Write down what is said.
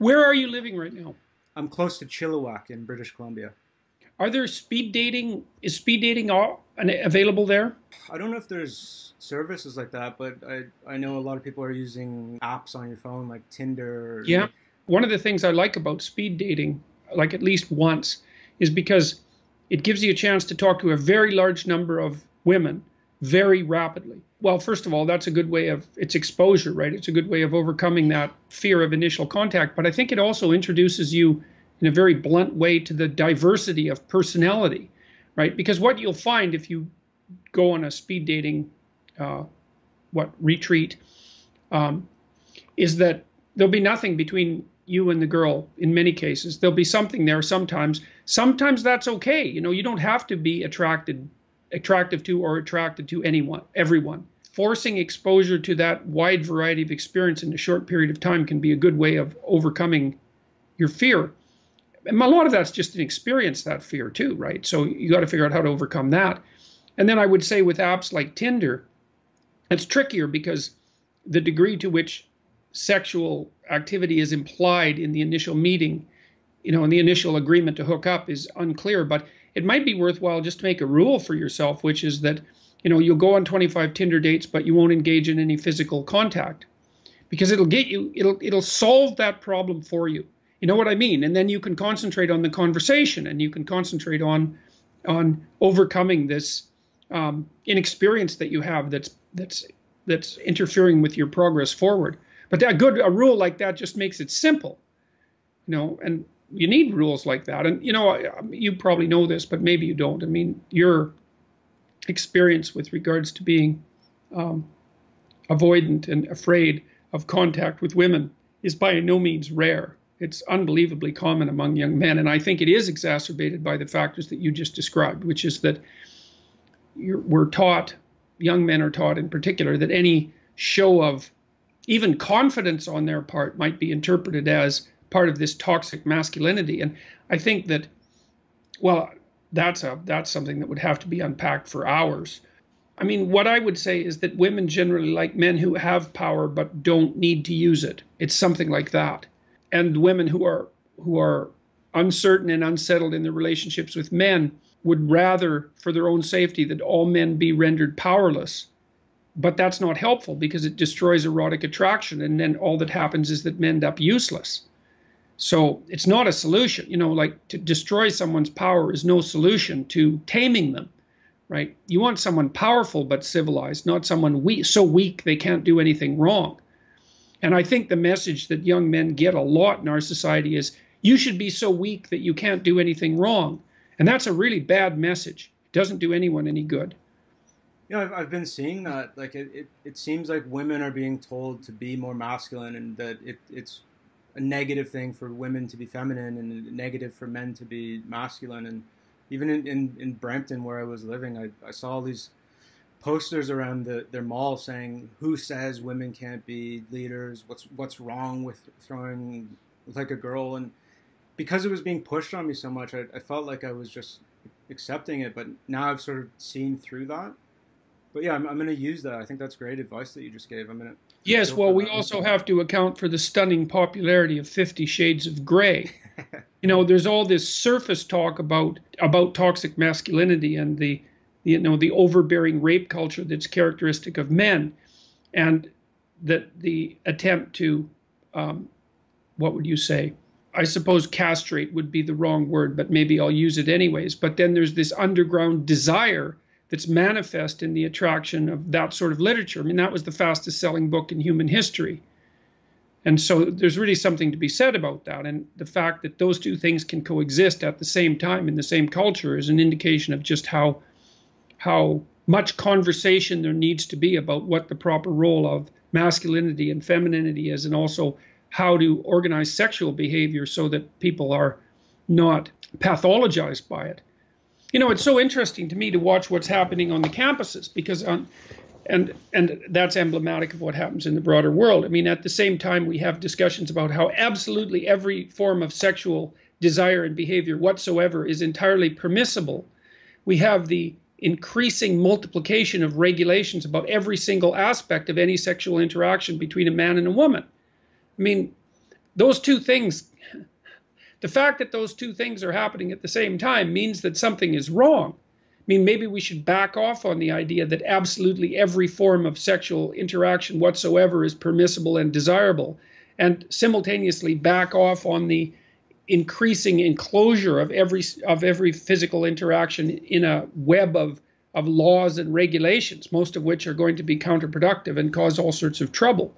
Where are you living right now? I'm close to Chilliwack in British Columbia. Are there speed dating? Is speed dating available there? I don't know if there's services like that, but I know a lot of people are using apps on your phone like Tinder. Yeah. One of the things I like about speed dating, like at least once, is because it gives you a chance to talk to a very large number of women very rapidly. Well, first of all, that's a good way of, it's exposure, right? It's a good way of overcoming that fear of initial contact. But I think it also introduces you in a very blunt way to the diversity of personality, right? Because what you'll find if you go on a speed dating retreat is that there'll be nothing between you and the girl in many cases. There'll be something there sometimes. Sometimes that's okay. You know, you don't have to be attractive to or attracted to everyone. Forcing exposure to that wide variety of experience in a short period of time can be a good way of overcoming your fear. And a lot of that's just an experience, that fear too, right? So you got to figure out how to overcome that. And then I would say with apps like Tinder, it's trickier because the degree to which sexual activity is implied in the initial meeting, you know, in the initial agreement to hook up is unclear. But it might be worthwhile just to make a rule for yourself, which is that, you know, you'll go on 25 Tinder dates, but you won't engage in any physical contact, because it'll solve that problem for you. You know what I mean? And then you can concentrate on the conversation, and you can concentrate on overcoming this inexperience that you have that's interfering with your progress forward. But a rule like that just makes it simple, you know, and you need rules like that. And, you know, you probably know this, but maybe you don't. I mean, your experience with regards to being avoidant and afraid of contact with women is by no means rare. It's unbelievably common among young men. And I think it is exacerbated by the factors that you just described, which is that we're taught, young men are taught in particular, that any show of even confidence on their part might be interpreted as part of this toxic masculinity. And I think that, well, that's something that would have to be unpacked for hours. I mean, what I would say is that women generally like men who have power but don't need to use it. It's something like that. And women who are uncertain and unsettled in their relationships with men would rather, for their own safety, that all men be rendered powerless. But that's not helpful because it destroys erotic attraction, and then all that happens is that men end up useless. So it's not a solution. You know, like, to destroy someone's power is no solution to taming them, right? You want someone powerful but civilized, not someone so weak they can't do anything wrong. And I think the message that young men get a lot in our society is, you should be so weak that you can't do anything wrong. And that's a really bad message. It doesn't do anyone any good. Yeah, I've been seeing that. Like, it seems like women are being told to be more masculine, and that it's a negative thing for women to be feminine and a negative for men to be masculine. And even in Brampton, where I was living, I saw all these posters around their mall saying, "Who says women can't be leaders? What's wrong with throwing like a girl?" And because it was being pushed on me so much, I felt like I was just accepting it. But now I've sort of seen through that. But yeah, I'm going to use that. I think that's great advice that you just gave. I'm going to. Yes, well, we also have to account for the stunning popularity of 50 Shades of Grey. You know, there's all this surface talk about toxic masculinity and the overbearing rape culture that's characteristic of men, and that the attempt to, what would you say? I suppose castrate would be the wrong word, but maybe I'll use it anyways. But then there's this underground desire that's manifest in the attraction of that sort of literature. I mean, that was the fastest selling book in human history. And so there's really something to be said about that. And the fact that those two things can coexist at the same time in the same culture is an indication of just how much conversation there needs to be about what the proper role of masculinity and femininity is, and also how to organize sexual behavior so that people are not pathologized by it. You know, it's so interesting to me to watch what's happening on the campuses, because and that's emblematic of what happens in the broader world. I mean, at the same time, we have discussions about how absolutely every form of sexual desire and behavior whatsoever is entirely permissible. We have the increasing multiplication of regulations about every single aspect of any sexual interaction between a man and a woman. I mean, those two things, the fact that those two things are happening at the same time means that something is wrong. I mean, maybe we should back off on the idea that absolutely every form of sexual interaction whatsoever is permissible and desirable, and simultaneously back off on the increasing enclosure of every physical interaction in a web of laws and regulations, most of which are going to be counterproductive and cause all sorts of trouble.